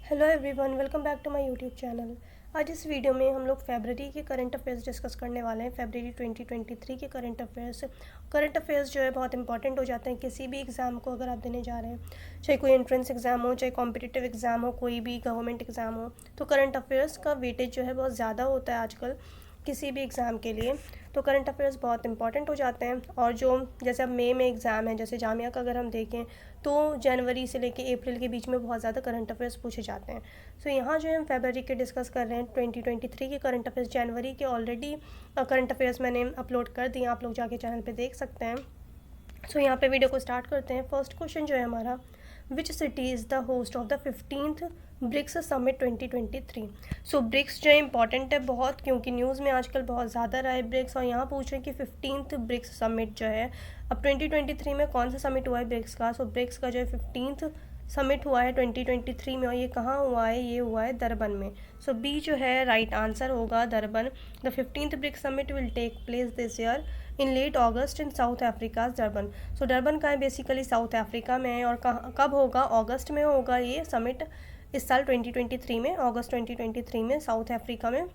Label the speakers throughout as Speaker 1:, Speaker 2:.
Speaker 1: Hello everyone, welcome back to my YouTube channel. आज इस video में हम लोग फेबररी के करंट अफेयर्स डिस्कस करने वाले हैं। फेबररी 2023 के करंट अफेयर्स जो है बहुत इंपॉर्टेंट हो जाते हैं किसी भी एग्ज़ाम को अगर आप देने जा रहे हैं, चाहे कोई एंट्रेंस एग्ज़ाम हो, चाहे कॉम्पिटिटिव एग्ज़ाम हो, कोई भी गवर्नमेंट एग्ज़ाम हो। तो करंट अफेयर्स का वेटेज जो है बहुत ज़्यादा होता है आजकल किसी भी एग्ज़ाम के लिए। तो करंट अफेयर्स बहुत इंपॉर्टेंट हो जाते हैं। और जो जैसे अब मई में एग्ज़ाम है, जैसे जामिया का अगर हम देखें तो जनवरी से लेके अप्रैल के बीच में बहुत ज़्यादा करंट अफेयर्स पूछे जाते हैं। सो यहाँ जो हम फरवरी के डिस्कस कर रहे हैं 2023 के करंट अफेयर्स। जनवरी के ऑलरेडी करंट अफेयर्स मैंने अपलोड कर दिए, आप लोग जाके चैनल पे देख सकते हैं। सो यहाँ पे वीडियो को स्टार्ट करते हैं। फर्स्ट क्वेश्चन जो है हमारा, which city is the host of the 15th BRICS summit 2023। So BRICS जो है इंपॉर्टेंट है बहुत, क्योंकि न्यूज़ में आजकल बहुत ज़्यादा रहा है ब्रिक्स। और यहाँ पूछ रहे हैं कि 15th ब्रिक्स समिट जो है अब 2023 में कौन सा समिट हुआ है ब्रिक्स का। सो ब्रिक्स का जो है 15th समिट हुआ है 2023 में, और ये कहाँ हुआ है, ये हुआ है दरबन में। सो बी जो है राइट आंसर होगा, Durban. The 15th BRICS summit will take place this year in late August in South Africa Durban. So Durban का है बेसिकली साउथ अफ्रीका में है, और कब होगा, अगस्त में होगा ये समिट इस साल 2023 में, अगस्त 2023 में साउथ अफ्रीका में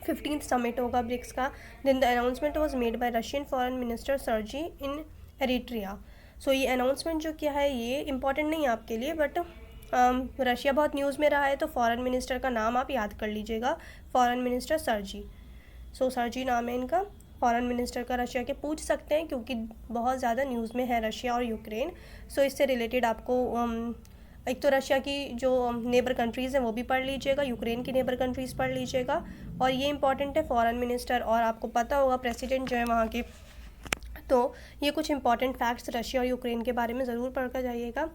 Speaker 1: 15th समिट होगा ब्रिक्स का। Then the announcement was made by Russian foreign minister Sergey in Eritrea. So ये अनाउंसमेंट जो क्या है ये इंपॉर्टेंट नहीं है आपके लिए, बट रशिया बहुत न्यूज़ में रहा है, तो फॉरेन मिनिस्टर का नाम आप याद कर लीजिएगा, फॉरेन मिनिस्टर सर्जी। सो सर्जी नाम है इनका, फॉरेन मिनिस्टर का रशिया के पूछ सकते हैं क्योंकि बहुत ज़्यादा न्यूज़ में है रशिया और यूक्रेन। सो इससे रिलेटेड आपको एक तो रशिया की जो नेबर कंट्रीज़ हैं वो भी पढ़ लीजिएगा, यूक्रेन की नेबर कंट्रीज़ पढ़ लीजिएगा, और ये इंपॉर्टेंट है फॉरेन मिनिस्टर। और आपको पता होगा प्रेसिडेंट जो है वहाँ के। तो ये कुछ इंपॉर्टेंट फैक्ट्स रशिया और यूक्रेन के बारे में ज़रूर पढ़ कर जाइएगा।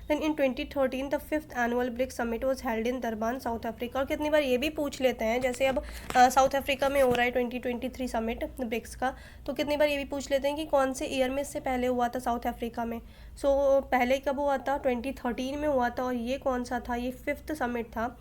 Speaker 1: Then in 2013 the 5th annual BRICS summit was held in Durban South Africa. और कितनी बार ये भी पूछ लेते हैं, जैसे अब साउथ अफ्रीका में हो रहा है 2023 समिट ब्रिक्स का, तो कितनी बार ये भी पूछ लेते हैं कि कौन से ईयर में इससे पहले हुआ था साउथ अफ्रीका में। सो पहले कब हुआ था, 2013 में हुआ था, और ये कौन सा था, ये 5th समिट था।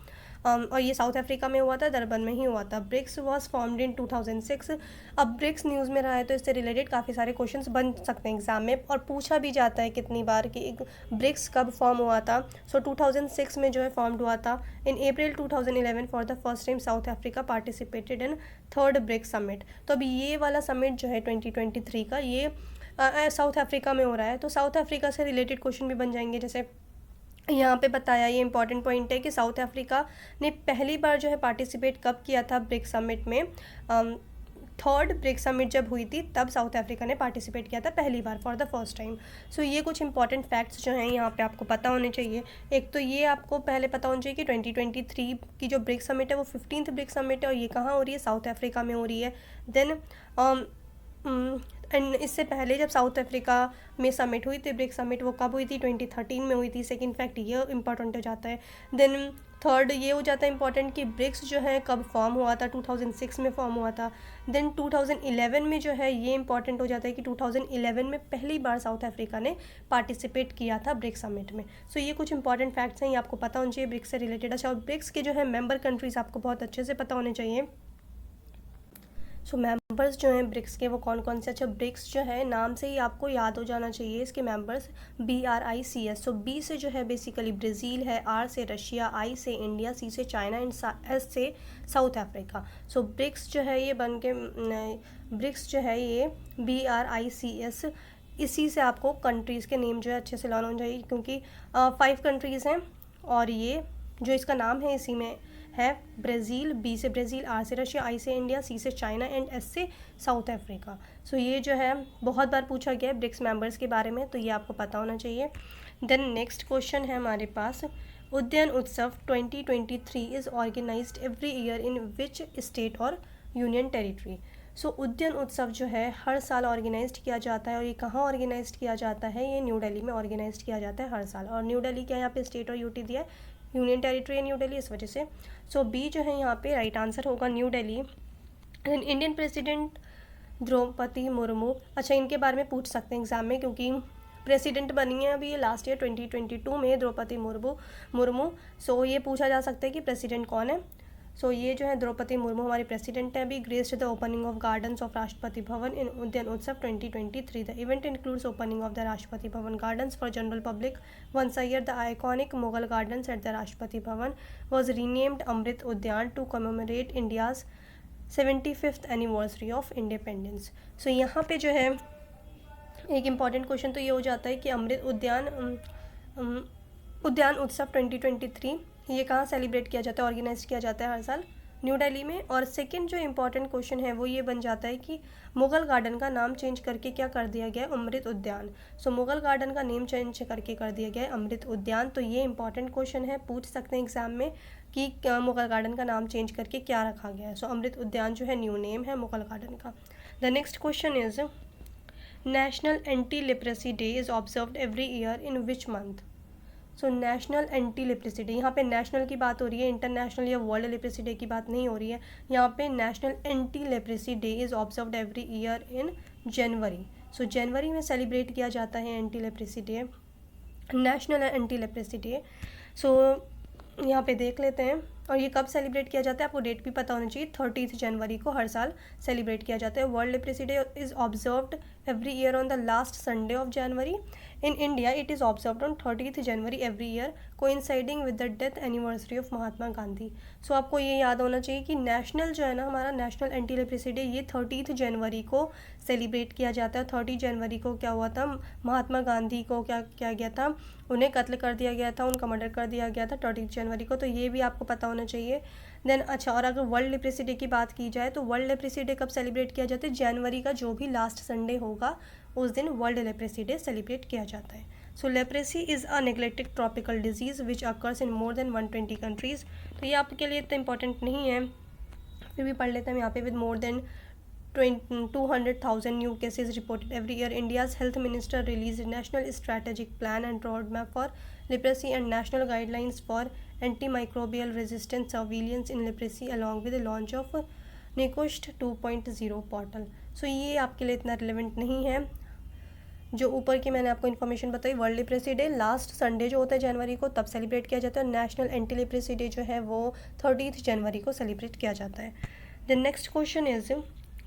Speaker 1: और ये साउथ अफ्रीका में हुआ था, दरबन में ही हुआ था। BRICS was formed in 2006। अब ब्रिक्स न्यूज़ में रहा है तो इससे रिलेटेड काफ़ी सारे क्वेश्चंस बन सकते हैं एग्जाम में, और पूछा भी जाता है कितनी बार कि एक ब्रिक्स कब फॉर्म हुआ था। सो 2006 में जो है फॉर्म्ड हुआ था। In April 2011 for the first time South Africa participated in 3rd BRICS summit. तो अब ये वाला समिट जो है 2023 का, ये साउथ अफ्रीका में हो रहा है। तो साउथ अफ्रीका से रिलेटेड क्वेश्चन भी बन जाएंगे, जैसे यहाँ पे बताया, ये इंपॉर्टेंट पॉइंट है कि साउथ अफ्रीका ने पहली बार जो है पार्टिसिपेट कब किया था ब्रिक्स समिट में। 3rd ब्रिक्स समिट जब हुई थी तब साउथ अफ्रीका ने पार्टिसिपेट किया था पहली बार, फॉर द फर्स्ट टाइम। सो ये कुछ इंपॉर्टेंट फैक्ट्स जो हैं यहाँ पे आपको पता होने चाहिए। एक तो ये आपको पहले पता होना चाहिए कि 2023 की जो ब्रिक्स समिट है वो 15th ब्रिक्स समिट है, और ये कहाँ हो रही है, साउथ अफ्रीका में हो रही है। देन एंड इससे पहले जब साउथ अफ्रीका में समिट हुई थी ब्रिक्स समिट, वो कब हुई थी, 2013 में हुई थी। सेकेंड फैक्ट ये इंपॉर्टेंट हो जाता है। देन थर्ड ये हो जाता है इंपॉर्टेंट कि ब्रिक्स जो है कब फॉर्म हुआ था, 2006 में फॉर्म हुआ था। देन 2011 में जो है ये इंपॉर्टेंट हो जाता है कि 2011 में पहली बार साउथ अफ्रीका ने पार्टिसिपेट किया था ब्रिक्स समिट में। सो ये कुछ इंपॉर्टेंट फैक्ट्स हैं, ये आपको पता होना चाहिए ब्रिक्स से रिलेटेड। अच्छा, और ब्रिक्स के जो है मेंबर कंट्रीज़ आपको बहुत अच्छे से पता होने चाहिए। सो मेंबर्स जो हैं ब्रिक्स के वो कौन कौन से। अच्छा, ब्रिक्स जो है नाम से ही आपको याद हो जाना चाहिए इसके मेंबर्स, BRICS। सो बी से जो है बेसिकली ब्राज़ील है, R से रशिया, I से इंडिया, C से चाइना, एंड S से साउथ अफ्रीका। सो ब्रिक्स जो है ये बन के ब्रिक्स जो है ये BRICS, इसी से आपको कंट्रीज़ के नेम जो है अच्छे से लर्न हो जाएगी, क्योंकि 5 कंट्रीज़ हैं, और ये जो इसका नाम है इसी में है ब्राज़ील, B से ब्राज़ील, R से रशिया, I से इंडिया, C से चाइना, एंड S से साउथ अफ्रीका। सो ये जो है बहुत बार पूछा गया है ब्रिक्स मेंबर्स के बारे में, तो ये आपको पता होना चाहिए। देन नेक्स्ट क्वेश्चन है हमारे पास, Udyan Utsav 2023 is organised every year in which state और union territory. So Udyan Utsav जो है हर साल ऑर्गेनाइज्ड किया जाता है, और ये कहाँ ऑर्गेनाइज्ड किया जाता है, ये न्यू दिल्ली में ऑर्गेनाइज्ड किया जाता है हर साल। और न्यू दिल्ली क्या यहाँ पे स्टेट और यूटी दिया है, यूनियन टेरिटरी है न्यू दिल्ली, इस वजह से। सो बी जो है यहाँ पे राइट आंसर होगा, New Delhi. Indian president Droupadi Murmu, अच्छा इनके बारे में पूछ सकते हैं एग्जाम में, क्योंकि प्रेसिडेंट बनी है अभी लास्ट ईयर 2022 में द्रौपदी मुर्मू। सो ये पूछा जा सकता है कि प्रेसिडेंट कौन है। सो ये जो है द्रौपदी मुर्मू हमारी प्रेसिडेंट है अभी, graced the opening of gardens of Rashtrapati Bhavan इन उद्यान Utsav 2023. The event includes opening of the Rashtrapati Bhavan gardens for general public once a year. The iconic Mughal gardens at the Rashtrapati Bhavan was renamed Amrit Udyan to commemorate India's 75th anniversary of independence. So यहाँ पे जो है एक important question तो ये हो जाता है कि अमृत उद्यान उत्सव 2023 ये कहाँ सेलिब्रेट किया जाता है, ऑर्गेनाइज किया जाता है हर साल न्यू दिल्ली में. और सेकंड जो इम्पॉर्टेंट क्वेश्चन है वो ये बन जाता है कि मुग़ल गार्डन का नाम चेंज करके क्या कर दिया गया है, अमृत उद्यान. सो मुग़ल गार्डन का नेम चेंज करके कर दिया गया है अमृत उद्यान. तो ये इंपॉर्टेंट क्वेश्चन है, पूछ सकते हैं एग्जाम में कि मुग़ल गार्डन का नाम चेंज करके क्या रखा गया है. सो अमृत उद्यान जो है न्यू नेम है मुग़ल गार्डन का. The next question is national anti leprosy day is observed every year in which month. So national anti leprosy day, यहाँ पे नेशनल की बात हो रही है, इंटरनेशनल या वर्ल्ड लेप्रेसी डे की बात नहीं हो रही है. यहाँ पे national anti leprosy day is observed every year in January. So जनवरी में सेलिब्रेट किया जाता है anti leprosy day, national anti leprosy day. So यहाँ पे देख लेते हैं. और ये कब सेलिब्रेट किया जाता है, आपको डेट भी पता होना चाहिए. 30 जनवरी को हर साल सेलिब्रेट किया जाता है. World leprosy day is observed every year on the last Sunday of January. In India it is observed on 30 January every year coinciding with the death anniversary of Mahatma Gandhi. So आपको ये याद होना चाहिए कि नेशनल जो है ना हमारा नेशनल एंटी लेप्रेसी डे ये 30 जनवरी को सेलिब्रेट किया जाता है. 30 जनवरी को क्या हुआ था, महात्मा गांधी को क्या किया गया था, उन्हें कत्ल कर दिया गया था, उनका मर्डर कर दिया गया था 30 जनवरी को. तो ये भी आपको पता होना चाहिए. देन अच्छा, और अगर वर्ल्ड लेप्रेसी डे की बात की जाए तो वर्ल्ड लेप्रेसी डे कब सेलिब्रेट किया जाता है, जनवरी का जो भी लास्ट संडे होगा उस दिन वर्ल्ड लेप्रेसी डे सेलिब्रेट किया जाता है. So leprosy is a neglected tropical disease which occurs in more than 120 countries. तो ये आपके लिए इतना इंपॉर्टेंट नहीं है, फिर भी पढ़ लेते हैं यहाँ पे. With more than 200,000 new cases reported every year, India's health minister released national strategic plan and roadmap for leprosy and national guidelines for antimicrobial resistant surveillance in leprosy along with the launch of NICOST 2.0 portal. So ये आपके लिए इतना relevant नहीं है. जो ऊपर की मैंने आपको इन्फॉर्मेशन बताई, world leprosy day last Sunday जो होता है जनवरी को तब सेलिब्रेट किया जाता है. नेशनल एंटी लेप्रेसी डे जो है वो 30 जनवरी को सेलिब्रेट किया जाता है. The next question is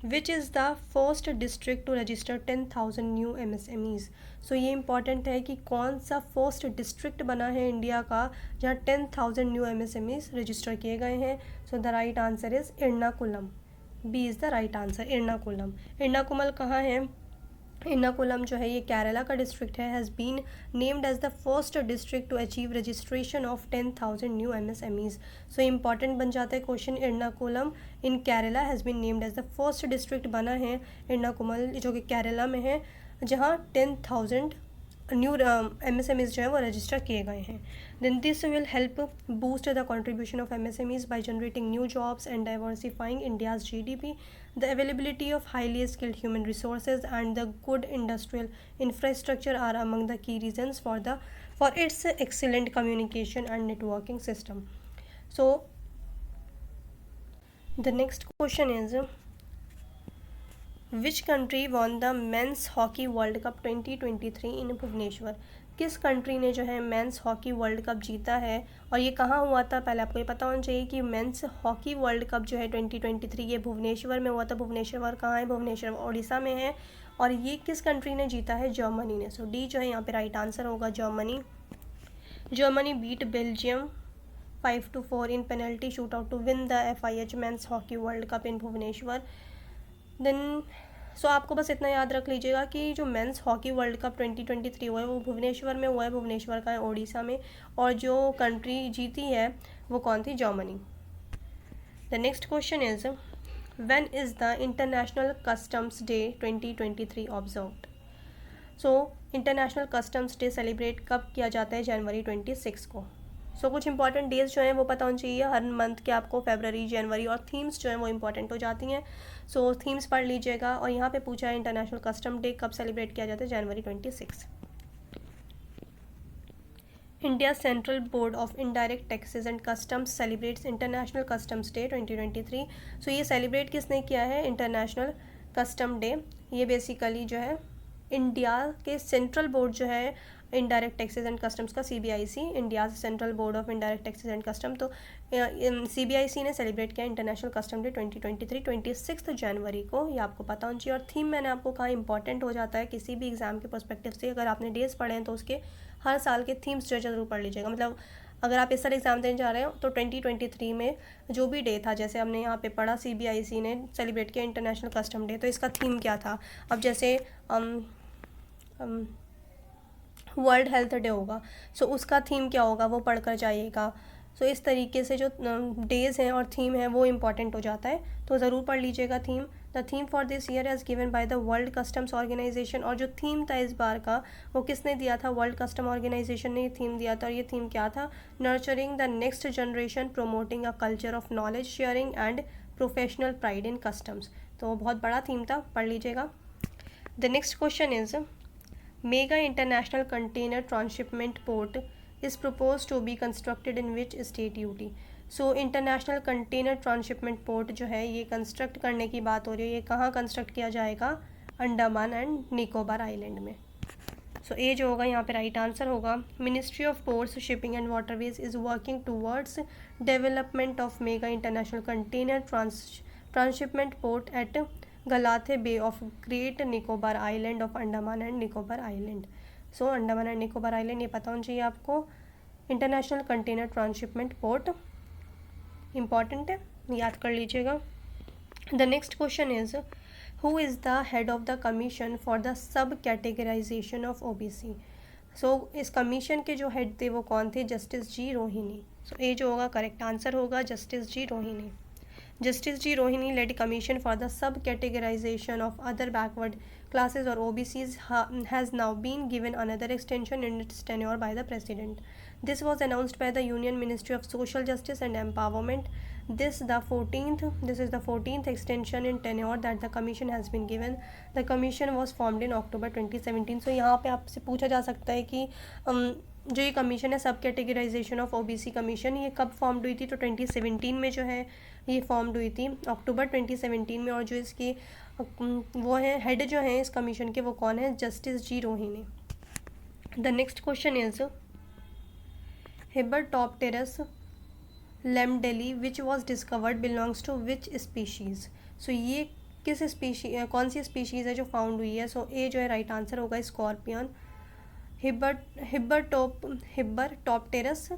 Speaker 1: which is the first district to register 10,000 new MSMEs. So ये इंपॉर्टेंट है कि कौन सा फर्स्ट डिस्ट्रिक्ट बना है इंडिया का जहाँ 10,000 न्यू MSMEs रजिस्टर किए गए हैं. So the right answer is Ernakulam. B is the right answer, Ernakulam. Ernakulam कहाँ है, एर्नाकुलम जो है ये केरला का डिस्ट्रिक्ट है. Has been named as the first district to achieve registration of 10,000 new MSMEs. So important बन जाता है question. Ernakulam in Kerala has been named as the first district बना है एर्नाकुलम जो कि केरला में है, जहाँ 10,000 न्यू MSMEs जो है वो रजिस्टर किए गए हैं. Then this will help boost the contribution of MSMEs by generating new jobs and diversifying India's GDP. The availability of highly skilled human resources and the good industrial infrastructure are among the key reasons for its excellent communication and networking system. So the next question is which country won the men's hockey world cup 2023 in Bhubaneswar. किस country ने जो है mains hockey world cup जीता है और ये कहाँ हुआ था. पहले आपको ये पता होना चाहिए कि मेंस हॉकी वर्ल्ड कप जो है 2023 ये भुवनेश्वर में हुआ था. भुवनेश्वर कहाँ है, भुवनेश्वर उड़ीसा में है. और ये किस कंट्री ने जीता है, जर्मनी ने. सो डी जो है यहाँ पे राइट आंसर होगा Germany. Germany beat Belgium 5-4 in penalty shoot out to win the FIH men's hockey world cup in Bhubaneswar. Then so आपको बस इतना याद रख लीजिएगा कि जो मेंस हॉकी वर्ल्ड कप 2023 हुआ है वो भुवनेश्वर में हुआ है, भुवनेश्वर का है उड़ीसा में. और जो कंट्री जीती है वो कौन थी, Germany. The next question is when is the international customs day 2023 observed. So international customs day celebrate कब किया जाता है, जनवरी 26 को. सो कुछ इंपॉर्टेंट डेज जो हैं वो पता होनी चाहिए हर मंथ के आपको, फरवरी, जनवरी. और थीम्स जो हैं वो इंपॉर्टेंट हो जाती हैं. सो थीम्स पढ़ लीजिएगा. और यहाँ पे पूछा है इंटरनेशनल कस्टम डे कब सेलिब्रेट किया जाता है, जनवरी 26. India central board of indirect taxes and customs celebrates international customs day 2023. सो ये सेलिब्रेट किसने किया है, इंटरनेशनल कस्टम डे. ये बेसिकली जो है इंडिया के सेंट्रल बोर्ड जो है इनडायरेक्ट टैक्सेस एंड कस्टम्स का CBIC, India central board of indirect taxes and custom. तो CBIC ने सेलिब्रेट किया इंटरनेशनल कस्टम डे 2023 26 जनवरी को, ये आपको पता होना चाहिए। और थीम मैंने आपको कहा इंपॉर्टेंट हो जाता है किसी भी एग्जाम के पर्सपेक्टिव से। अगर आपने डेज पढ़े हैं तो उसके हर साल के थीम्स जो जरूर पढ़ लीजिएगा। मतलब अगर आप इस साल एग्ज़ाम देने जा रहे हो तो 2023 में जो भी डे था, जैसे हमने यहाँ पे पढ़ा CBIC ने सेलिब्रेट किया इंटरनेशनल कस्टम डे, तो इसका थीम क्या था। अब जैसे वर्ल्ड हेल्थ डे होगा, सो उसका थीम क्या होगा वो पढ़ कर जाइएगा। सो इस तरीके से जो डेज़ हैं और थीम है वो इम्पॉर्टेंट हो जाता है, तो ज़रूर पढ़ लीजिएगा theme. The theme for this year as given by the world customs organisation. और जो थीम था इस बार का वो किसने दिया था, वर्ल्ड कस्टम ऑर्गेनाइजेशन ने ये थीम दिया था। और ये थीम क्या था, nurturing the next generation, promoting a culture of knowledge sharing and professional pride in customs. तो बहुत बड़ा थीम था, पढ़ लीजिएगा। The next question is Mega International Container Transshipment Port is proposed to be constructed in which state UT? So international container transshipment port जो है ये construct करने की बात हो रही है, ये कहाँ कंस्ट्रक्ट किया जाएगा, अंडमान एंड निकोबार आइलैंड में। सो ये जो होगा यहाँ पे राइट आंसर होगा। Ministry of ports shipping and waterways is working towards development of mega international container transshipment port at Galathea bay of great Nicobar island of Andaman and Nicobar island. So Andaman and Nicobar island ये पता होना चाहिए आपको। International container transshipment port important है, याद कर लीजिएगा। The next question is who is the head of the commission for the sub categorisation of OBC? सो इस कमीशन के जो हेड थे वो कौन थे, जस्टिस जी रोहिणी। सो ये जो होगा करेक्ट आंसर होगा justice G Rohini. Justice G. Rohini led commission for the sub-categorization of other backward classes or OBCs has now been given another extension in its tenure by the President. This was announced by the Union Ministry of Social Justice and Empowerment. This is the 14th extension in tenure that the commission has been given. The commission was formed in October 2017. So यहाँ पे आपसे पूछा जा सकता है कि जो ये कमीशन है सब कैटेगराइजेशन ऑफ OBC कमीशन, ये कब फॉर्म्ड हुई थी, तो 2017 में जो है ये फॉर्म्ड हुई थी अक्टूबर 2017 में। और जो इसकी वो है हेड जो है इस कमीशन के वो कौन है, justice G Rohini. The next question is Hibbertopterus lamsdelli which was discovered belongs to which species? So ये किस कौन सी स्पीशीज़ है जो फाउंड हुई है। सो ए जो है राइट आंसर होगा स्कॉर्पियन। हिबरटॉप्टेरस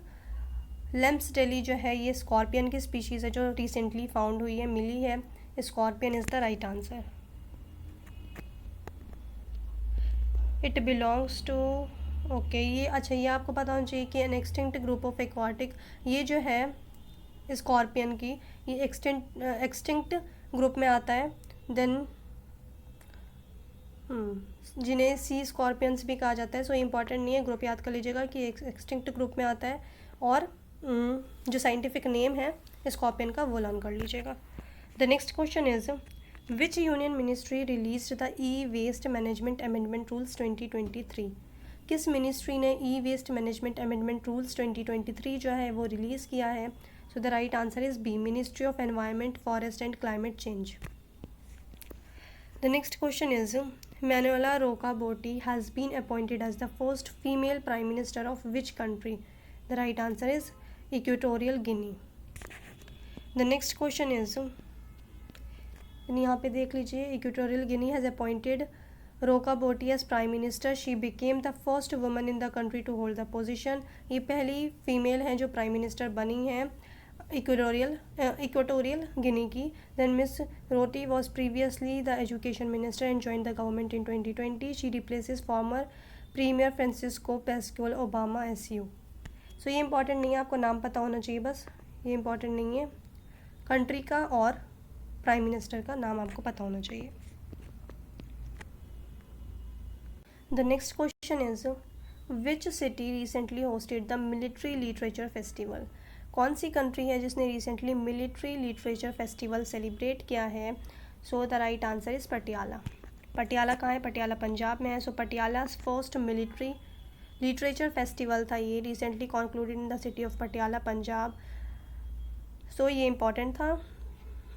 Speaker 1: लेम्सडेली जो है ये स्कॉर्पियन की स्पीशीज़ है जो रिसेंटली फाउंड हुई है, मिली है। Scorpion is the right answer. It belongs to okay, ये अच्छा ये आपको पता होना चाहिए कि an extinct group of aquatic, ये जो है स्कॉर्पियन की ये एक्सटिंक्ट ग्रुप में आता है। देन जिन्हें सी स्कॉर्पियंस भी कहा जाता है। सो इम्पॉर्टेंट नहीं है, ग्रुप याद कर लीजिएगा कि एक्सटिंक्ट ग्रुप में आता है। और जो साइंटिफिक नेम है स्कॉर्पियन का वो लर्न कर लीजिएगा। The next question is which union ministry released the e-waste management amendment rules 2023? किस मिनिस्ट्री ने ई-वेस्ट मैनेजमेंट अमेंडमेंट रूल्स 2023 जो है वो रिलीज़ किया है? So the right answer is B, ministry of environment, forest and climate change. The next question is Manuela Roca-Botti has been appointed as the first female Prime Minister of which country? The right answer is Equatorial Guinea. The next question is यहाँ पे देख लीजिए, Equatorial Guinea has appointed Roca-Botti as Prime Minister. She became the first woman in the country to hold the position. ये पहली female हैं जो prime minister बनी हैं इक्वेटोरियल गिनी की। Then Miss Roti was previously the education minister and join the government in 2020. She replaces former premier Francisco Pascual Obama SU. So ये important नहीं है, आपको नाम पता होना चाहिए बस, ये इंपॉर्टेंट नहीं है। कंट्री का और प्राइम मिनिस्टर का नाम आपको पता होना चाहिए। The next question is which city recently hosted the military literature festival? कौन सी कंट्री है जिसने recently military literature festival celebrate किया है? So the right answer is Patiala. Patiala कहाँ है? पटियाला पंजाब में है। So Patiala first military literature festival था, ये recently concluded in the city of Patiala Punjab. So ये इम्पॉर्टेंट था,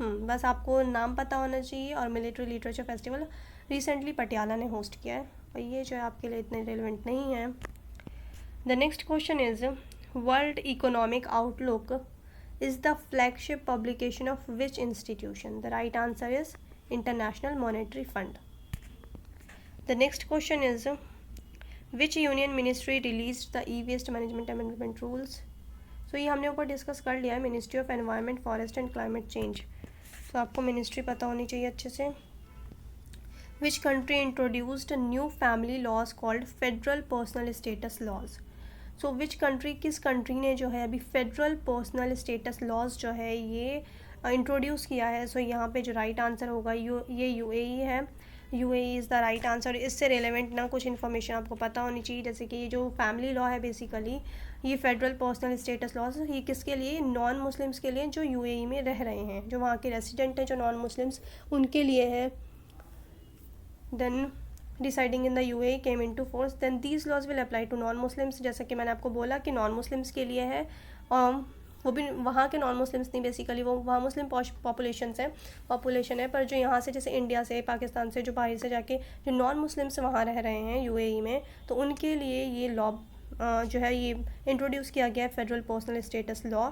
Speaker 1: बस आपको नाम पता होना चाहिए। और military literature festival recently Patiala ने होस्ट किया है, और ये जो है आपके लिए इतने रिलेवेंट नहीं है। The next question is world economic outlook is the flagship publication of which institution? The right answer is International Monetary Fund. The next question is which union ministry released the e-waste management amendment rules? So ये हमने ऊपर discuss कर लिया है, ministry of environment forest and climate change. तो आपको ministry पता होनी चाहिए अच्छे से. Which country introduced new family laws called Federal Personal Status Laws? So which country, किस कंट्री ने जो है अभी फेडरल पर्सनल स्टेटस लॉज जो है ये इंट्रोड्यूस किया है. सो यहाँ पे जो राइट आंसर होगा ये यूएई है. UAE is the right answer. इससे रिलेवेंट ना कुछ इन्फॉर्मेशन आपको पता होनी चाहिए, जैसे कि ये जो फैमिली लॉ है बेसिकली ये फेडरल पर्सनल स्टेटस लॉज ये किसके लिए, नॉन मुस्लिम्स के लिए जो यूएई में रह रहे हैं, जो वहाँ के रेसिडेंट हैं जो नॉन मुस्लिम्स उनके लिए है. Then deciding in the UAE came into force. Then these laws will apply to non Muslims. जैसा कि मैंने आपको बोला कि नॉन मुस्लिम्स के लिए है, वो भी वहाँ के नॉन मुस्लिम्स नहीं, बेसिकली वो वहाँ मुस्लिम पॉपुलेशन है, पर जो यहाँ से जैसे इंडिया से, पाकिस्तान से, जो बाहर से जाके जो नॉन मुस्लिम्स वहाँ रह रहे हैं यूएई में, तो उनके लिए ये लॉ जो है ये इंट्रोड्यूस किया गया है, federal personal status law.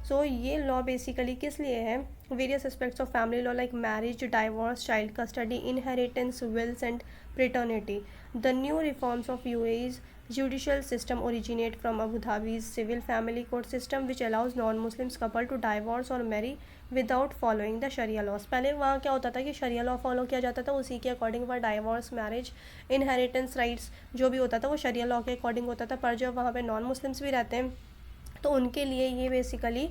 Speaker 1: So ये लॉ बेसिकली किस लिए है, various aspects of family law like marriage, divorce, child custody, inheritance, wills and paternity. The new reforms of UAE's judicial system originate from Abu Dhabi's civil family court system which allows non-Muslims couple to divorce or marry without following the Sharia laws. पहले वहाँ क्या होता था कि शरिया law follow किया जाता था, उसी के अकॉर्डिंग वह डाइवोर्स, मैरिज, इनहेरिटेंस राइट्स जो भी होता था वो शरिया लॉ के अकॉर्डिंग होता था. पर जब वहाँ पे नॉन मुस्लिम्स भी रहते हैं तो उनके लिए ये बेसिकली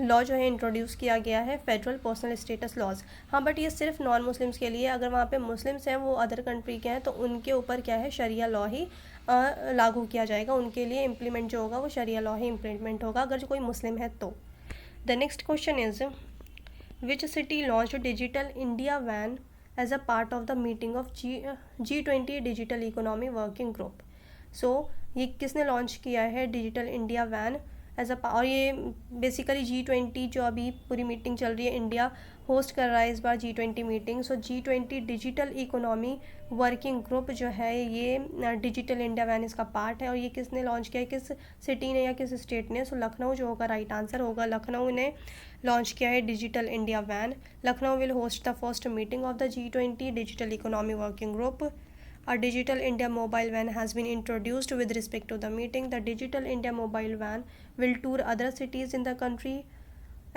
Speaker 1: लॉ जो है इंट्रोड्यूस किया गया है, फेडरल पर्सनल स्टेटस लॉज. हाँ, बट ये सिर्फ नॉन मुस्लिम्स के लिए. अगर वहाँ पे मुस्लिम्स हैं, वो अदर कंट्री के हैं, तो उनके ऊपर क्या है, शरिया लॉ ही लागू किया जाएगा. उनके लिए इम्प्लीमेंट जो होगा वो शरिया लॉ ही इम्प्लीमेंट होगा अगर जो कोई मुस्लिम है तो. The next question is which city launch digital India van as a part of the meeting of G20 digital economy working group. So ये किसने लॉन्च किया है, digital India van as a, और ये बेसिकली G20 जो अभी पूरी meeting चल रही है, इंडिया होस्ट कर रहा है इस बार G20 मीटिंग. सो G20 digital economy working group जो है ये डिजिटल इंडिया वैन इसका पार्ट है. और ये किसने लॉन्च किया है, किस सिटी ने या किस स्टेट ने. सो लखनऊ जो होगा राइट आंसर होगा. लखनऊ ने लॉन्च किया है digital India van. Lucknow will host the first meeting of the G20 digital economy working group. A digital India mobile van has been introduced with respect to the meeting. The digital India mobile van will tour other cities in the country,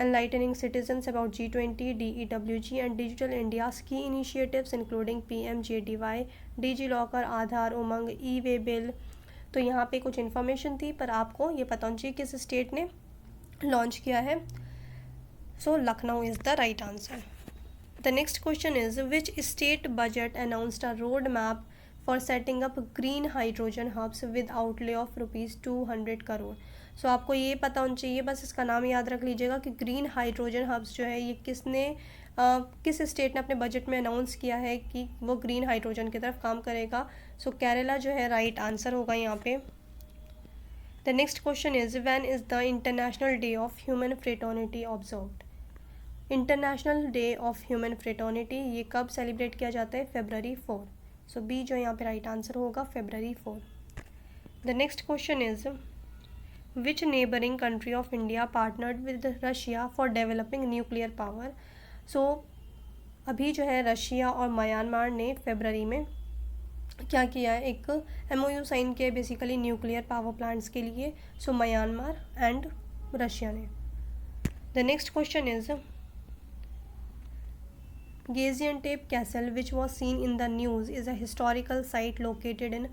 Speaker 1: enlightening citizens about G20, DEWG and Digital India's key initiatives including PMJDY, DigiLocker, Aadhaar, Umang, E-Way Bill. तो यहाँ पे कुछ information थी, पर आपको ये पता होना चाहिए किस स्टेट ने लॉन्च किया है. So Lucknow is the right answer. The next question is which state budget announced a roadmap for setting up green hydrogen hubs with outlay of ₹200 crore. सो आपको ये पता होना चाहिए, बस इसका नाम याद रख लीजिएगा कि ग्रीन हाइड्रोजन हब्स जो है ये किस स्टेट ने अपने बजट में अनाउंस किया है कि वो ग्रीन हाइड्रोजन की तरफ काम करेगा. सो केरला जो है राइट आंसर होगा यहाँ पे. The next question is when is the international day of human fraternity observed. International day of human fraternity ये कब सेलिब्रेट किया जाता है, February 4. सो बी जो यहाँ पे राइट आंसर होगा February 4. The next question is which neighbouring country of India partnered with Russia for developing nuclear power. So अभी जो है रशिया और म्यांमार ने फरवरी में क्या किया है, एक MOU साइन किया है बेसिकली न्यूक्लियर पावर प्लांट्स के लिए. सो म्यांमार एंड रशिया ने. The next question is Gaziantep Castle, which was seen in the news, is a historical site located in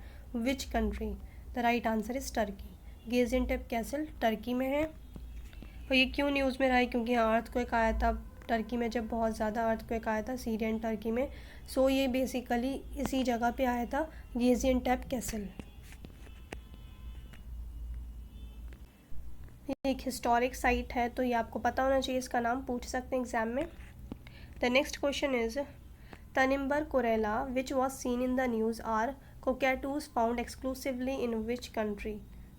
Speaker 1: which country? The right answer is Turkey. Gaziantep Castle Turkey में है. और ये क्यों news में रहा है, क्योंकि यहाँ अर्थक्वेक आया था टर्की में, जब बहुत ज़्यादा अर्थक्वेक आया था सीरियन टर्की में. सो ये बेसिकली इसी जगह पे आया था, गेजियनटेप कैसल. ये एक हिस्टोरिक साइट है, तो ये आपको पता होना चाहिए, इसका नाम पूछ सकते हैं एग्जाम में. The next question is Tanimbar Corella, which was seen in the news, are cockatoos found exclusively in which country?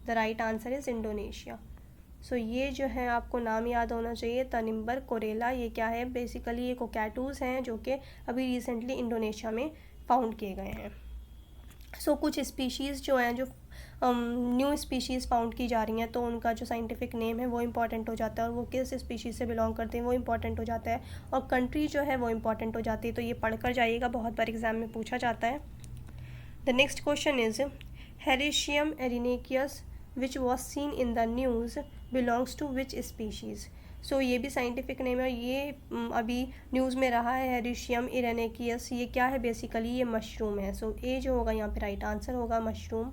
Speaker 1: The right answer is Indonesia. सो ये जो है आपको नाम याद होना चाहिए, तनिम्बर कोरेला. ये क्या है, बेसिकली ये कोकैटूज़ हैं जो कि अभी रिसेंटली इंडोनेशिया में फाउंड किए गए हैं. सो कुछ स्पीशीज़ जो हैं जो न्यू स्पीशीज़ फाउंड की जा रही हैं तो उनका जो साइंटिफिक नेम है वो इम्पॉर्टेंट हो जाता है और वो किस स्पीशीज़ से बिलोंग करते हैं वो इम्पॉर्टेंट हो जाता है, और कंट्री जो है वो इम्पॉर्टेंट हो जाती है। तो ये पढ़कर जाइएगा, बहुत बार एग्जाम में पूछा जाता है। The next question is Hericium erinaceus which was seen in the news belongs to which species. So ये भी साइंटिफिक नेम है, ये अभी न्यूज़ में रहा है हेरिशियम इरेनेकियस। ये क्या है बेसिकली, ये मशरूम है। सो ए जो होगा यहाँ पे राइट आंसर होगा मशरूम,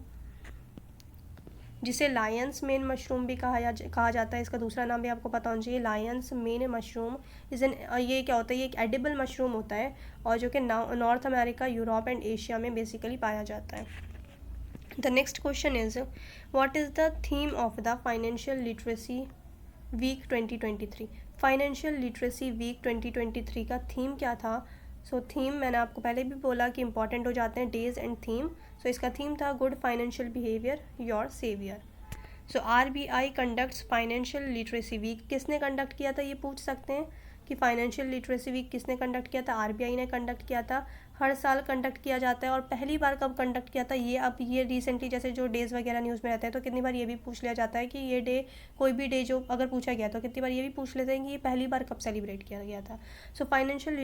Speaker 1: जिसे लायंस मेन मशरूम भी कहा जाता है। इसका दूसरा नाम भी आपको पता होना चाहिए, Lions main mushroom is an, ये क्या होता है, ये एक एडिबल मशरूम होता है और जो कि north America, Europe and Asia में बेसिकली पाया जाता है। The next question is what is the theme of the financial literacy week 2023। Financial literacy week 2023 का थीम क्या था। सो थीम मैंने आपको पहले भी बोला कि इंपॉर्टेंट हो जाते हैं डेज एंड थीम। सो इसका थीम था good financial behaviour your saviour. So RBI conducts financial literacy week. किसने कंडक्ट किया था, ये पूछ सकते हैं कि फाइनेंशियल लिटरेसी वीक किसने कंडक्ट किया था। RBI ने कंडक्ट किया था। हर साल कंडक्ट किया जाता है, और पहली बार कब कंडक्ट किया था, ये अब ये रिसेंटली जैसे जो डेज़ वगैरह न्यूज़ में रहते हैं तो कितनी बार ये भी पूछ लिया जाता है कि ये डे, कोई भी डे जो अगर पूछा गया तो कितनी बार ये भी पूछ लेते हैं कि ये पहली बार कब सेलिब्रेट किया गया था। सो फाइनेंशियल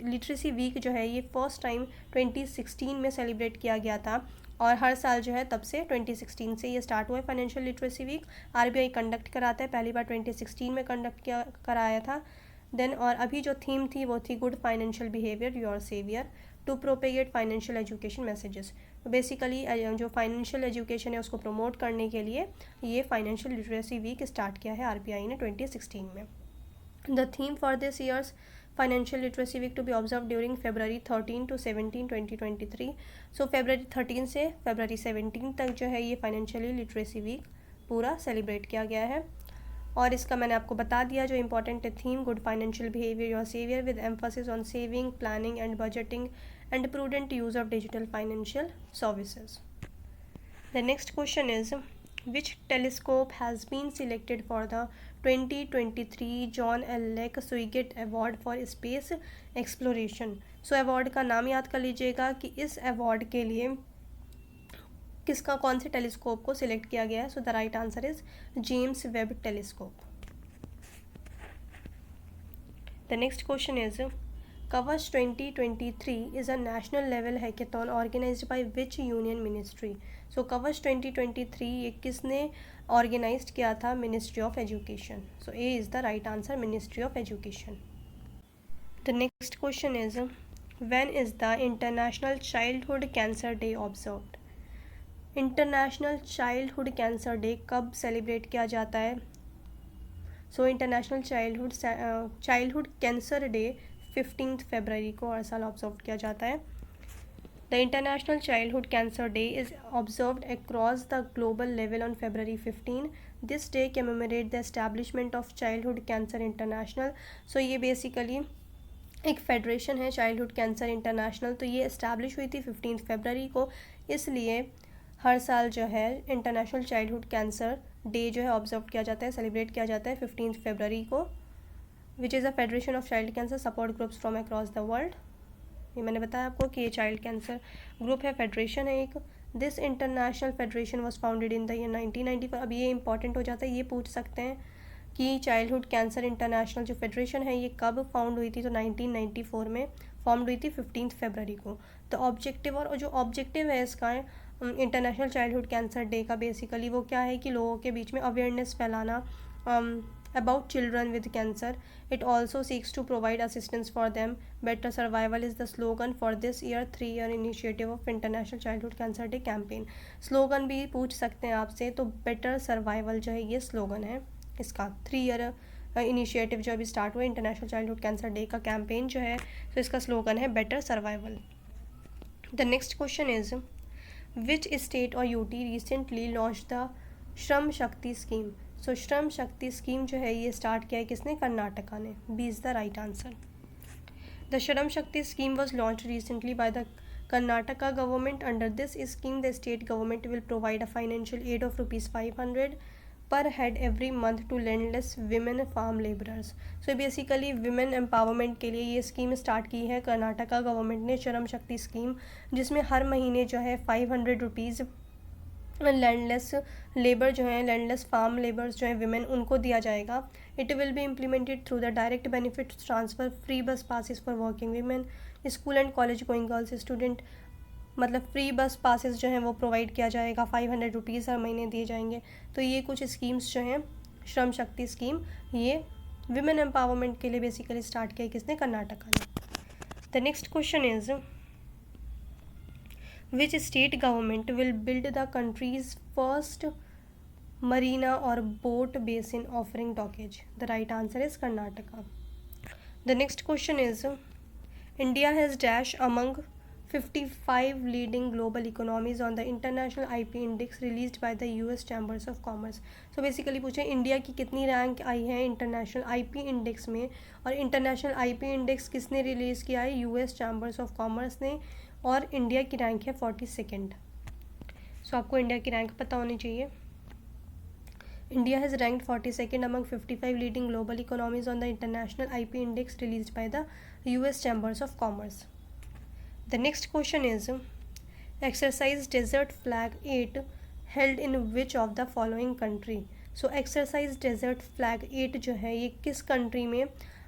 Speaker 1: लिटरेसी वीक जो है ये फर्स्ट टाइम 2016 में सेलिब्रेट किया गया था, और हर साल जो है तब से 2016 से ये स्टार्ट हुआ है financial literacy week. RBI conduct कराता है, पहली बार 2016 में कंडक्ट कराया था। देन और अभी जो थीम थी वो थी good financial behaviour your saviour to propagate financial education messages. Basically जो फाइनेंशियल एजुकेशन है उसको प्रमोट करने के लिए ये फाइनेंशियल लिटरेसी वीक स्टार्ट किया है RBI ने 2016 में। The theme for this year's financial literacy week to be observe during February 13 to 17, 2023। So February 13 से February 17 तक जो है ये फाइनेंशियली लिटरेसी वीक पूरा सेलिब्रेट किया गया है। और इसका मैंने आपको बता दिया जो important theme good financial behaviour your saviour with emphasis on saving, planning and budgeting and prudent use of digital financial services. The next question is which telescope has been selected for the 2023 John L Lake Swigert award for space exploration. So award का नाम याद कर लीजिएगा कि इस award के लिए किसका, कौन से टेलीस्कोप को सिलेक्ट किया गया है। So the right answer is James Webb telescope. The next question is Kavach 2023 is a national level hackathon organized by which union ministry. So Kavach 2023 ये किसने ऑर्गेनाइज्ड किया था, ministry of education. So A is the right answer, ministry of education. The next question is when is the international childhood cancer day observed. International childhood cancer day कब celebrate किया जाता है। So international childhood cancer day 15 फरवरी को हर साल observe किया जाता है। The international childhood cancer day is observed across the global level on February 15। This day commemorate the establishment of childhood cancer international. So ये बेसिकली एक फेडरेशन है चाइल्डहुड कैंसर इंटरनेशनल, तो ये इस्टेब्लिश हुई थी 15 फरवरी को, इसलिए हर साल जो है इंटरनेशनल चाइल्डहुड कैंसर डे जो है ऑब्जर्व किया जाता है, सेलिब्रेट किया जाता है 15 फरवरी को, which is a federation of child cancer support groups from across the world. ये मैंने बताया आपको कि ये चाइल्ड कैंसर ग्रुप है, फेडरेशन है एक। This international federation was founded in the year 1994। अब ये इंपॉर्टेंट हो जाता है, ये पूछ सकते हैं कि चाइल्डहुड कैंसर इंटरनेशनल जो फेडरेशन है ये कब फाउंड हुई थी, तो 1994 में फाउंड हुई थी 15 फरवरी को। तो ऑब्जेक्टिव, और जो ऑब्जेक्टिव है इसका इंटरनेशनल चाइल्डहुड कैंसर डे का बेसिकली वो क्या है कि लोगों के बीच में अवेयरनेस फैलाना about children with cancer. It also seeks to provide assistance for them, better survival is the slogan for this year 3-year initiative of international childhood cancer day campaign. Slogan भी पूछ सकते हैं आपसे, तो बेटर सर्वाइवल जो है ये slogan है इसका। 3-year इनिशिएटिव जो अभी स्टार्ट हुआ इंटरनेशनल चाइल्डहुड कैंसर डे का कैंपेन जो है, तो इसका स्लोगन है better survival. The next question is which state और UT recently launch the Shram Shakti scheme. सो श्रम शक्ति स्कीम जो है ये स्टार्ट किया है किसने, कर्नाटका ने। B is the right answer. The Shram Shakti scheme was launch recently by the Karnataka government. Under this scheme, the state government will provide a financial aid of ₹500 per head every month to landless women farm laborers. So basically women empowerment के लिए ये scheme start की है Karnataka government ने, श्रम Shakti scheme, जिसमें हर महीने जो है ₹500 लैंडलेस लेबर जो है, लैंडलेस फार्म लेबर्स जो है विमेन, उनको दिया जाएगा। It will be implemented through the direct benefit transfer, free bus passes for working women, school and college going girls student, मतलब फ्री बस पासिस जो हैं वो प्रोवाइड किया जाएगा, 500 रुपीज़ हर महीने दिए जाएंगे। तो ये कुछ स्कीम्स जो हैं, श्रम शक्ति स्कीम, ये विमेन एम्पावरमेंट के लिए बेसिकली स्टार्ट किया किसने, कर्नाटका ने। The next question is which state government will build the country's first marina or boat basin offering dockage? The right answer is Karnataka. The next question is India has dash among 55 leading global economies on the international IP index released by the US Chambers of Commerce. So basically पूछे India की कितनी rank आई है international IP index में, और international IP index किसने release किया है, US chambers of commerce ने, और इंडिया की रैंक है 42nd। सो आपको इंडिया की रैंक पता होनी चाहिए। India has ranked 42nd among 55 leading global economies on the international IP index released by the US Chambers of Commerce. The next question is exercise Desert Flag 8 held in which of the following country? So exercise Desert Flag 8 जो है ये किस country में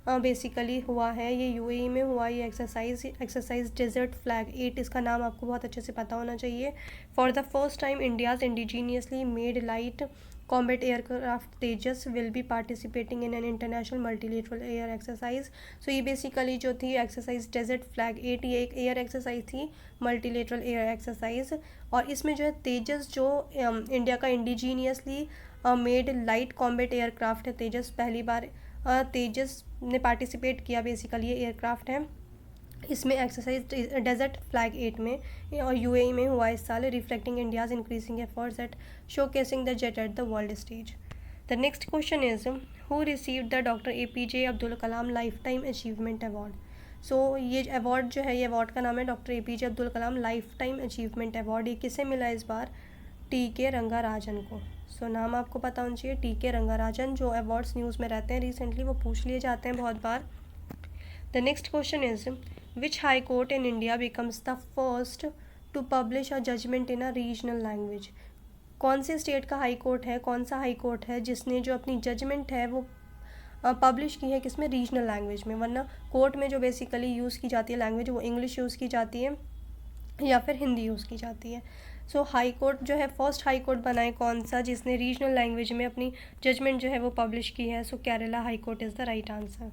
Speaker 1: basically हुआ है, ये UAE में हुआ ये एक्सरसाइज डेजर्ट फ्लैग 8, इसका नाम आपको बहुत अच्छे से पता होना चाहिए। For the first time India's indigenously made light combat aircraft Tejas will be participating in an international multilateral air exercise. So ये बेसिकली जो थी एक्सरसाइज डेजर्ट फ्लैग 8, ये एक एयर एक्सरसाइज थी, मल्टीलेटरल एयर एक्सरसाइज, और इसमें जो है तेजस जो इंडिया का indigenously made light combat aircraft है तेजस, पहली बार तेजस ने पार्टिसिपेट किया, बेसिकली ये एयरक्राफ्ट है। इसमें एक्सरसाइज डेजर्ट फ्लैग 8 में और UAE में हुआ इस साल, reflecting India's increasing efforts at showcasing the jet at the world stage. The next question is who received the doctor APJ Abdul Kalam life time achievement award? So ये award जो है, ये अवार्ड का नाम है doctor APJ Abdul Kalam life time achievement award. ये किसे मिला इस बार? TK रंगाराजन को। सो नाम आपको पता होना चाहिए, TK रंगाराजन। जो अवार्ड्स न्यूज़ में रहते हैं रिसेंटली वो पूछ लिए जाते हैं बहुत बार। The next question is which high court in India becomes the first to publish a judgement in a regional language? कौन से स्टेट का हाई कोर्ट है, कौन सा हाई कोर्ट है जिसने जो अपनी जजमेंट है वो पब्लिश की है किसमें, रीजनल लैंग्वेज में? वरना कोर्ट में जो बेसिकली यूज़ की जाती है लैंग्वेज वो इंग्लिश यूज़ की जाती है या फिर हिंदी यूज़ की जाती है। सो हाई कोर्ट जो है, फर्स्ट हाई कोर्ट बना है कौन सा जिसने रीजनल लैंग्वेज में अपनी जजमेंट जो है वो पब्लिश की है? So Kerala high court is the right answer.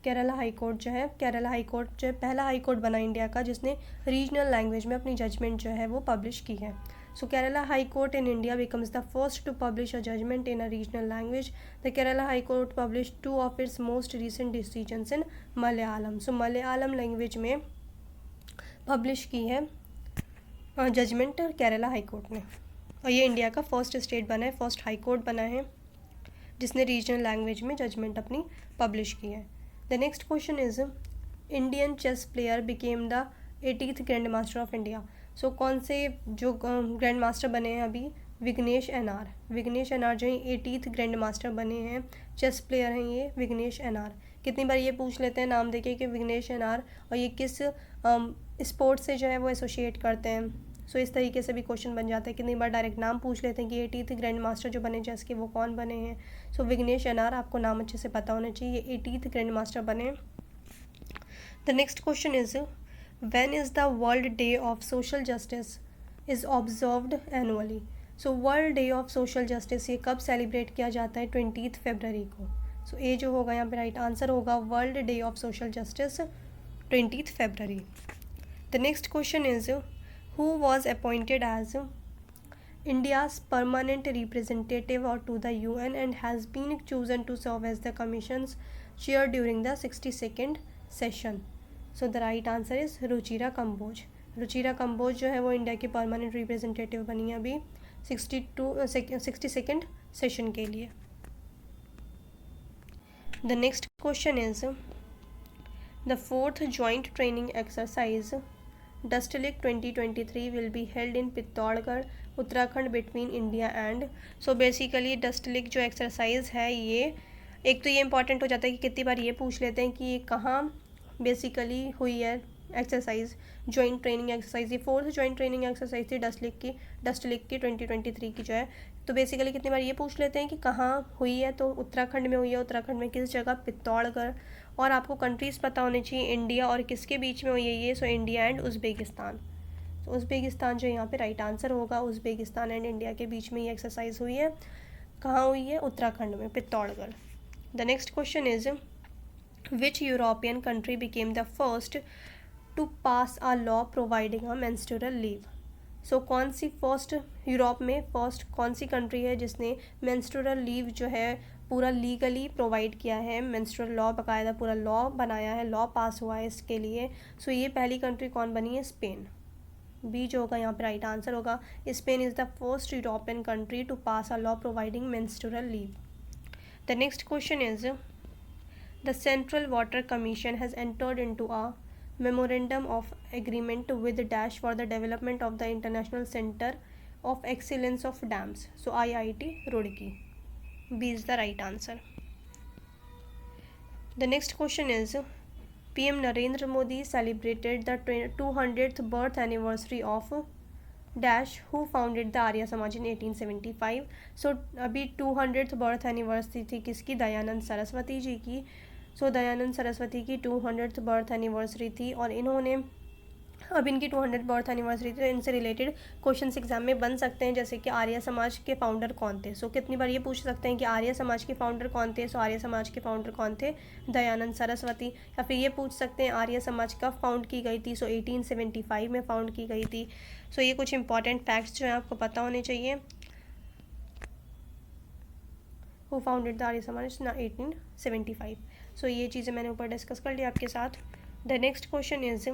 Speaker 1: Kerala high court जो है, केरला हाई कोर्ट जो है पहला हाई कोर्ट बना इंडिया का जिसने रीजनल लैंग्वेज में अपनी जजमेंट जो है वो पब्लिश की है। So Kerala high court in India becomes the first to publish a judgement in a regional language. The Kerala high court publish 2 of its most recent decisions in Malayalam. So Malayalam language में publish की है judgement Kerala high court ने, और ये India का first state बना है, first high court बना है जिसने रीजनल लैंग्वेज में जजमेंट अपनी पब्लिश की है। The next question is Indian chess player became the 80th grand master of India. So कौन से जो ग्रैंड मास्टर बने हैं अभी? विघ्नेश NR। विघ्नेश NR जो है 80th ग्रैंड मास्टर बने हैं, चेस प्लेयर हैं ये विघ्नेश NR। कितनी बार ये पूछ लेते हैं नाम देके कि विघ्नेश NR और ये किस स्पोर्ट्स से जो है वो एसोशिएट करते हैं। सो इस तरीके से भी क्वेश्चन बन जाता है, कितनी बार डायरेक्ट नाम पूछ लेते हैं कि 80th ग्रैंड मास्टर जो बने चेस के वो कौन बने हैं। सो विघ्नेश NR, आपको नाम अच्छे से पता होना चाहिए, 80th ग्रैंड मास्टर बने। The next question is when is the world day of social justice is observed annually? So world day of social justice ये कब सेलिब्रेट किया जाता है? 20 फरवरी को। सो ये जो होगा यहाँ पे राइट आंसर होगा world day of social justice 20 February. The next question is who was appointed as India's permanent representative or to the UN and has been chosen to serve as the Commission's chair during the 62nd session? So the right answer is Ruchira Kamboj. Ruchira Kamboj जो है वो India की permanent representative बनी है अभी 62nd session के लिए। The next question is the 4th joint training exercise Dustlick 2023 will be held in Pithoragarh Uttarakhand between India and. So basically Dustlik जो एक्सरसाइज है ये एक तो ये इंपॉर्टेंट हो जाता है कि कितनी बार ये पूछ लेते हैं कि ये कहाँ बेसिकली हुई है एक्सरसाइज जॉइंट ट्रेनिंग एक्सरसाइज, ये 4th जॉइंट ट्रेनिंग एक्सरसाइज थी डस्ट लीग की 2023 की जो है। तो बेसिकली कितनी बार ये पूछ लेते हैं कि कहाँ हुई है, तो उत्तराखंड में हुई है। उत्तराखंड में किस जगह? पित्तौड़गढ़। और आपको कंट्रीज़ पता होने चाहिए, इंडिया और किसके बीच में हुई है ये? So India and Uzbekistan. तो उज़्बेकिस्तान जो यहाँ पे राइट आंसर होगा, उज़्बेकिस्तान एंड इंडिया के बीच में ये एक्सरसाइज हुई है। कहाँ हुई है? उत्तराखंड में, Pithoragarh. The next question is which European country became the first to pass a law providing a menstrual leave. So कौन सी फर्स्ट, यूरोप में फर्स्ट कौन सी कंट्री है जिसने मेंस्ट्रुअल लीव जो है पूरा लीगली प्रोवाइड किया है? मेंस्ट्रुअल लॉ, बाकायदा पूरा लॉ बनाया है, लॉ पास हुआ है इसके लिए। सो ये पहली कंट्री कौन बनी है? स्पेन। बी जो होगा यहाँ पे राइट आंसर होगा। Spain is the first European country to pass a law providing menstrual leave. The next question is the central water commission has entered into a memorandum of agreement with dash for the development of the international center of excellence of dams. So IIT Roorkee. B is the right answer. The next question is PM Narendra Modi celebrated the 200th birth anniversary of dash who founded the Arya Samaj in 1875. So अभी 200th birth anniversary थी किसकी? दयानंद सरस्वती जी की। सो दयानंद सरस्वती की 200th birth anniversary थी और इन्होंने, अब इनकी 200th बर्थ एनिवर्सरी थी, तो इनसे रिलेटेड क्वेश्चंस एग्जाम में बन सकते हैं, जैसे कि आर्य समाज के फाउंडर कौन थे। सो कितनी बार ये पूछ सकते हैं कि आर्य समाज के फाउंडर कौन थे? सो आर्य समाज के फाउंडर कौन थे? दयानंद सरस्वती। या फिर ये पूछ सकते हैं आर्य समाज कब फाउंड की गई थी? सो 1875 में फाउंड की गई थी। सो ये कुछ इंपॉर्टेंट फैक्ट्स जो है आपको पता होने चाहिए। Who founded the Arya Samaj? 1875। सो ये चीज़ें मैंने ऊपर डिस्कस कर लिया आपके साथ। The next question is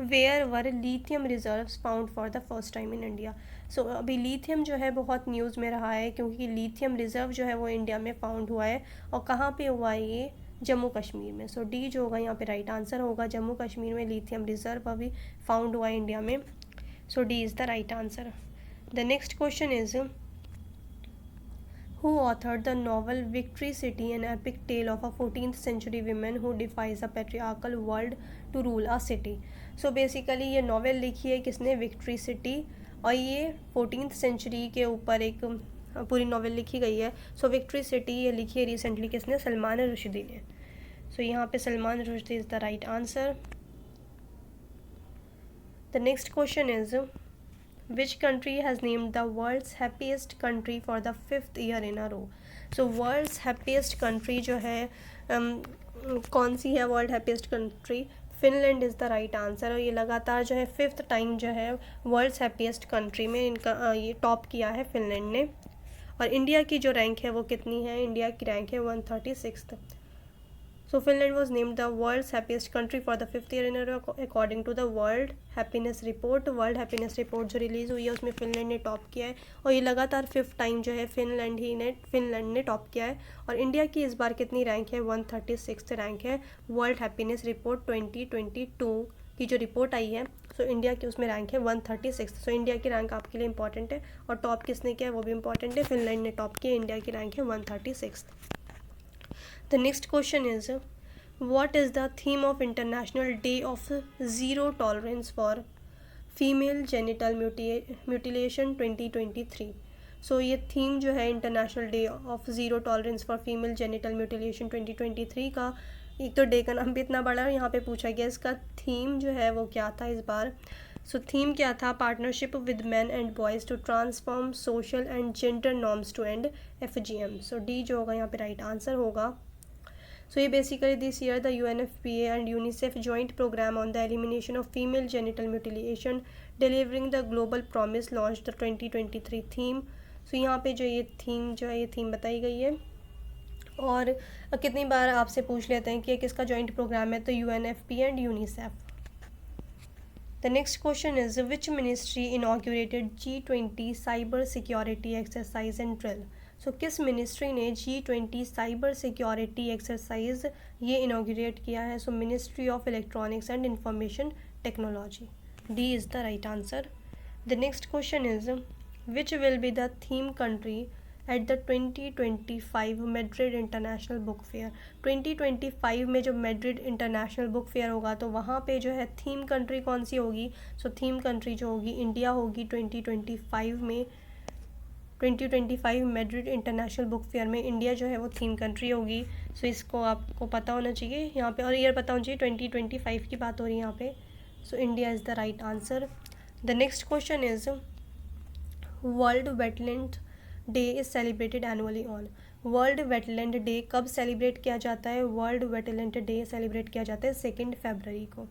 Speaker 1: where were lithium reserves found for the first time in India. So अभी लिथियम जो है बहुत न्यूज़ में रहा है, क्योंकि लिथियम रिजर्व जो है वो इंडिया में फाउंड हुआ है। और कहाँ पे हुआ है ये? जम्मू कश्मीर में। सो डी जो होगा यहाँ पे राइट आंसर होगा। जम्मू कश्मीर में लिथियम रिजर्व अभी फाउंड हुआ है इंडिया में। So D is the right answer. The next question is who authored the novel Victory City, an epic tale of a 14th century woman who defies a patriarchal world to rule a city. So basically ये novel लिखी है किसने? Victory city. और ये 14th century के ऊपर एक पूरी नॉवेल लिखी गई है। सो विक्ट्री सिटी ये लिखी है रिसेंटली किसने? सलमान रुश्दी ने। सो यहाँ पे Salman Rushdie is the right answer. The next question is Which country has named the world's happiest country for the 5th year in a row? So world's happiest country जो है कौन सी है world happiest country? Finland is the right answer. और ये लगातार जो है 5th time जो है वर्ल्ड्स हैप्पीएस्ट कंट्री में इनका ये टॉप किया है फिनलैंड ने। और इंडिया की जो रैंक है वो कितनी है? इंडिया की रैंक है 136th। So Finland was named the world's happiest country for the 5th year in a row according to the World Happiness Report. World Happiness Report जो रिलीज़ हुई है उसमें फिनलैंड ने टॉप किया है। और ये लगातार 5th टाइम जो है फिनलैंड ने टॉप किया है। और इंडिया की इस बार कितनी रैंक है? 136th रैंक है। वर्ल्ड हैप्पीनेस रिपोर्ट 2022 की जो रिपोर्ट आई है, सो इंडिया की उसमें रैंक है 136। सो इंडिया की रैंक आपके लिए इंपॉर्टेंट है। और टॉप किसने किया है वो भी इंपॉर्टेंट है। फिनलैंड ने टॉप किया, इंडिया की रैंक है 136। The next question is what is the theme of International Day of Zero Tolerance for Female Genital Mutilation 2023? सो ये थीम जो है international day of zero tolerance for female genital mutilation 2023 का, एक तो day का नाम भी इतना बड़ा है, यहाँ पे पूछा गया इसका थीम जो है वो क्या था इस बार। सो थीम क्या था? Partnership with man and boys to transform social and gender norms to end FGM। So D जो होगा यहाँ पे राइट आंसर होगा। So basically this year the UNFPA and UNICEF joint program on the elimination of female genital mutilation delivering the global promise launched the 2023 theme. So यहाँ पे जो ये theme जो है ये थीम बताई गई है। और कितनी बार आपसे पूछ लेते हैं कि किसका जॉइंट प्रोग्राम है, तो UNFPA and UNICEF. The next question is which ministry inaugurated G20 cyber security exercise and drill? सो किस मिनिस्ट्री ने G20 साइबर सिक्योरिटी एक्सरसाइज ये इनाग्रेट किया है? सो ministry of electronics and information technology. D is the right answer. The next question is which will be the theme country at the 2025 Madrid international book fair. 2025 में जो Madrid international book fair होगा तो वहाँ पे जो है theme country कौन सी होगी? सो थीम कंट्री जो होगी इंडिया होगी 2025 में। 2025 मैड्रिड इंटरनेशनल बुक फेयर में इंडिया जो है वो थीम कंट्री होगी। सो इसको आपको पता होना चाहिए यहाँ पे, और ईयर पता होना चाहिए, 2025 की बात हो रही है यहाँ पे। So India is the right answer. The next question is world wetland day is celebrated annually on. World wetland day कब सेलिब्रेट किया जाता है? वर्ल्ड वेटलैंड डे सेलिब्रेट किया जाता है 2 फरवरी को।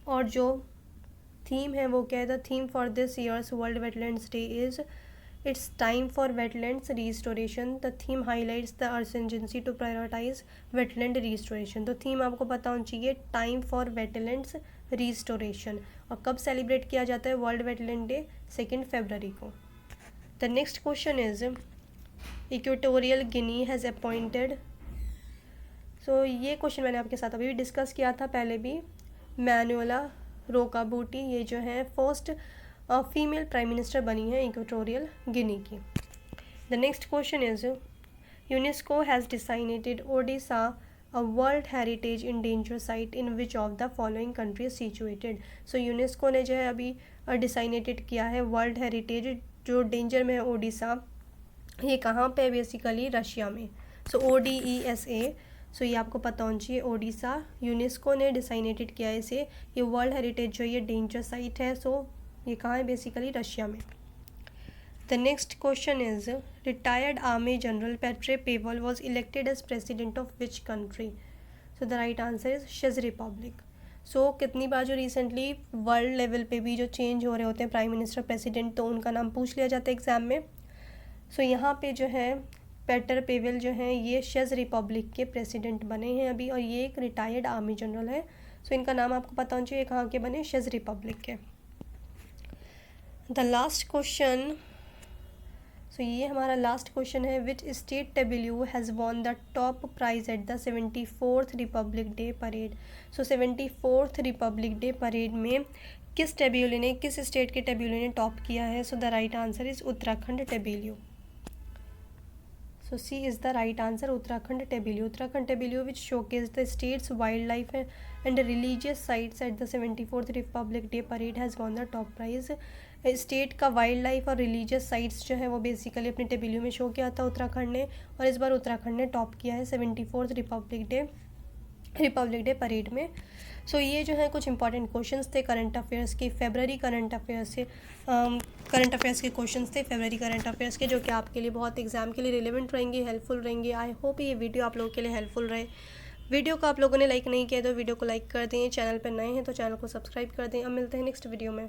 Speaker 1: और जो थीम है वो क्या है? The theme for this year's world wetlands day is it's time for wetlands restoration. The theme highlights the urgency to prioritise wetland restoration. तो थीम आपको पता होना चाहिए, टाइम फॉर वेटलैंड्स रिस्टोरेशन। और कब सेलिब्रेट किया जाता है वर्ल्ड वेटलैंड डे? 2 फरवरी को। The next question is Equatorial Guinea has appointed. So ये क्वेश्चन मैंने आपके साथ अभी भी डिस्कस किया था पहले भी। मैनुएला रोकाबूटी ये जो है फर्स्ट फीमेल प्राइम मिनिस्टर बनी है इक्वेटोरियल गिनी की। The next question is UNESCO has designated Odesa a world heritage in danger site in which of the following country situated. So UNESCO ने जो है अभी डिसाइनेटेड किया है वर्ल्ड हेरिटेज जो डेंजर में है ओडिशा, ये कहाँ पे? बेसिकली रशिया में। सो ODESA। सो ये आपको पता होना चाहिए, ओडिशा यूनेस्को ने डिसाइनेटेड किया है इसे। ये वर्ल्ड हेरिटेज जो ये डेंजर साइट है, सो ये कहाँ है? बेसिकली रशिया में। The next question is retired army general Petr Pavel was elected as president of which country. So the right answer is चेक रिपब्लिक। सो कितनी बार जो रिसेंटली वर्ल्ड लेवल पे भी जो चेंज हो रहे होते हैं प्राइम मिनिस्टर प्रेसिडेंट, तो उनका नाम पूछ लिया जाता है एग्जाम में। सो यहाँ पे जो है पेटर पेवेल जो हैं ये चेक रिपब्लिक के प्रेसिडेंट बने हैं अभी, और ये एक रिटायर्ड आर्मी जनरल है। सो इनका नाम आपको पता होना चाहिए कहाँ के बने? चेक रिपब्लिक के। द लास्ट क्वेश्चन, सो ये हमारा लास्ट क्वेश्चन है, which state tableau has won the top prize at the 74th republic day parade. So 74th republic day parade में किस टेबल्यू ने, किस स्टेट के टेबल्यू ने टॉप किया है? So the right answer is Uttarakhand tableau. So C is the right answer, Uttarakhand tableau. Uttarakhand tableau which showcase the state's wild life and religious sites at the 74th republic day parade has won the top prize. State का wild life और religious sites जो है वो basically अपने tableau में show किया था उत्तराखंड ने, और इस बार उत्तराखंड ने टॉप किया है 74th रिपब्लिक डे परेड में। सो ये जो है कुछ इंपॉर्टेंट क्वेश्चंस थे करंट अफेयर्स के, फेबररी करंट अफेयर्स से करंट अफेयर्स के क्वेश्चंस थे फेबररी करंट अफेयर्स के, जो कि आपके लिए बहुत एग्जाम के लिए रिलेवेंट रहेंगे, हेल्पफुल रहेंगे। आई होप ये वीडियो आप लोगों के लिए हेल्पफुल रहे। वीडियो को आप लोगों ने लाइक नहीं किया तो वीडियो को लाइक कर दें, चैनल पर नए हैं तो चैनल को सब्सक्राइब कर दें। अब मिलते हैं नेक्स्ट वीडियो में।